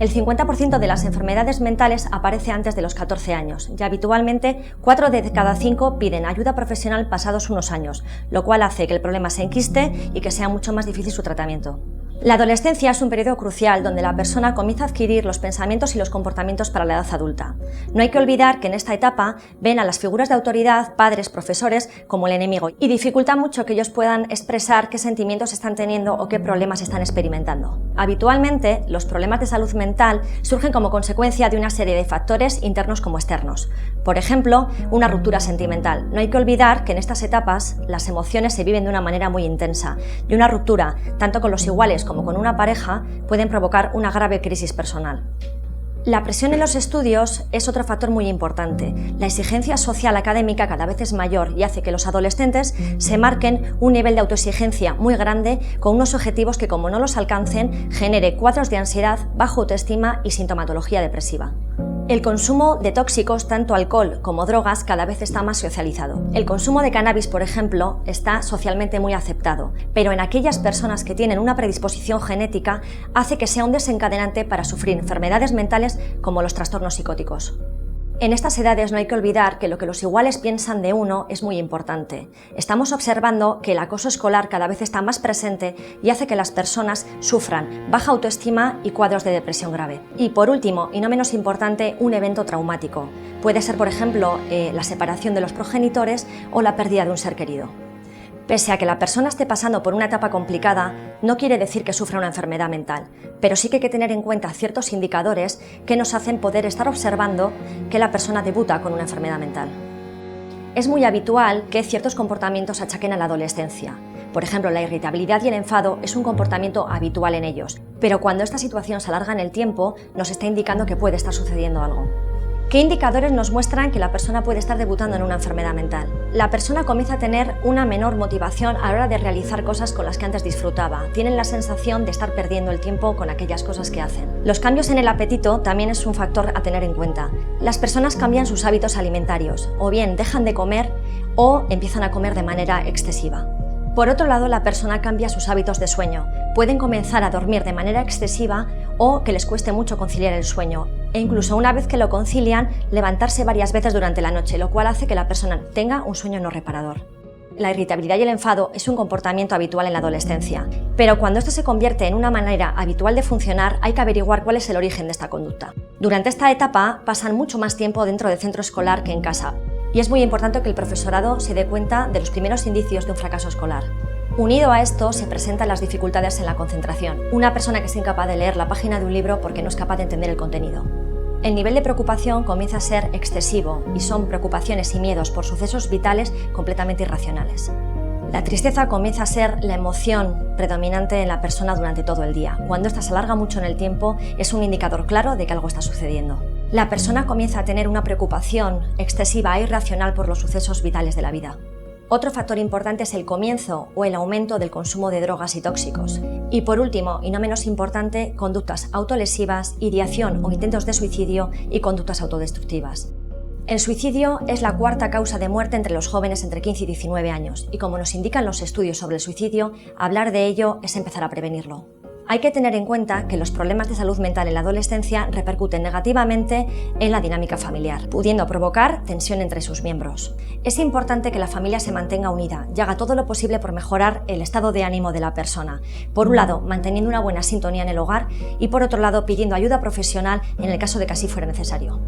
El 50% de las enfermedades mentales aparece antes de los 14 años y habitualmente 4 de cada 5 piden ayuda profesional pasados unos años, lo cual hace que el problema se enquiste y que sea mucho más difícil su tratamiento. La adolescencia es un periodo crucial donde la persona comienza a adquirir los pensamientos y los comportamientos para la edad adulta. No hay que olvidar que en esta etapa ven a las figuras de autoridad, padres, profesores, como el enemigo y dificulta mucho que ellos puedan expresar qué sentimientos están teniendo o qué problemas están experimentando. Habitualmente, los problemas de salud mental surgen como consecuencia de una serie de factores internos como externos. Por ejemplo, una ruptura sentimental. No hay que olvidar que en estas etapas las emociones se viven de una manera muy intensa y una ruptura, tanto con los iguales como con una pareja, pueden provocar una grave crisis personal. La presión en los estudios es otro factor muy importante. La exigencia social académica cada vez es mayor y hace que los adolescentes se marquen un nivel de autoexigencia muy grande con unos objetivos que, como no los alcancen, genere cuadros de ansiedad, baja autoestima y sintomatología depresiva. El consumo de tóxicos, tanto alcohol como drogas, cada vez está más socializado. El consumo de cannabis, por ejemplo, está socialmente muy aceptado, pero en aquellas personas que tienen una predisposición genética hace que sea un desencadenante para sufrir enfermedades mentales como los trastornos psicóticos. En estas edades no hay que olvidar que lo que los iguales piensan de uno es muy importante. Estamos observando que el acoso escolar cada vez está más presente y hace que las personas sufran baja autoestima y cuadros de depresión grave. Y por último, y no menos importante, un evento traumático. Puede ser, por ejemplo, la separación de los progenitores o la pérdida de un ser querido. Pese a que la persona esté pasando por una etapa complicada, no quiere decir que sufra una enfermedad mental, pero sí que hay que tener en cuenta ciertos indicadores que nos hacen poder estar observando que la persona debuta con una enfermedad mental. Es muy habitual que ciertos comportamientos achaquen a la adolescencia. Por ejemplo, la irritabilidad y el enfado es un comportamiento habitual en ellos, pero cuando esta situación se alarga en el tiempo, nos está indicando que puede estar sucediendo algo. ¿Qué indicadores nos muestran que la persona puede estar debutando en una enfermedad mental? La persona comienza a tener una menor motivación a la hora de realizar cosas con las que antes disfrutaba. Tienen la sensación de estar perdiendo el tiempo con aquellas cosas que hacen. Los cambios en el apetito también es un factor a tener en cuenta. Las personas cambian sus hábitos alimentarios, o bien dejan de comer o empiezan a comer de manera excesiva. Por otro lado, la persona cambia sus hábitos de sueño. Pueden comenzar a dormir de manera excesiva o que les cueste mucho conciliar el sueño. E incluso una vez que lo concilian, levantarse varias veces durante la noche, lo cual hace que la persona tenga un sueño no reparador. La irritabilidad y el enfado es un comportamiento habitual en la adolescencia, pero cuando esto se convierte en una manera habitual de funcionar, hay que averiguar cuál es el origen de esta conducta. Durante esta etapa pasan mucho más tiempo dentro del centro escolar que en casa, y es muy importante que el profesorado se dé cuenta de los primeros indicios de un fracaso escolar. Unido a esto se presentan las dificultades en la concentración. Una persona que es incapaz de leer la página de un libro porque no es capaz de entender el contenido. El nivel de preocupación comienza a ser excesivo y son preocupaciones y miedos por sucesos vitales completamente irracionales. La tristeza comienza a ser la emoción predominante en la persona durante todo el día. Cuando esta se alarga mucho en el tiempo, es un indicador claro de que algo está sucediendo. La persona comienza a tener una preocupación excesiva e irracional por los sucesos vitales de la vida. Otro factor importante es el comienzo o el aumento del consumo de drogas y tóxicos. Y por último, y no menos importante, conductas autolesivas, ideación o intentos de suicidio y conductas autodestructivas. El suicidio es la cuarta causa de muerte entre los jóvenes entre 15 y 19 años, y como nos indican los estudios sobre el suicidio, hablar de ello es empezar a prevenirlo. Hay que tener en cuenta que los problemas de salud mental en la adolescencia repercuten negativamente en la dinámica familiar, pudiendo provocar tensión entre sus miembros. Es importante que la familia se mantenga unida y haga todo lo posible por mejorar el estado de ánimo de la persona. Por un lado, manteniendo una buena sintonía en el hogar y por otro lado, pidiendo ayuda profesional en el caso de que así fuera necesario.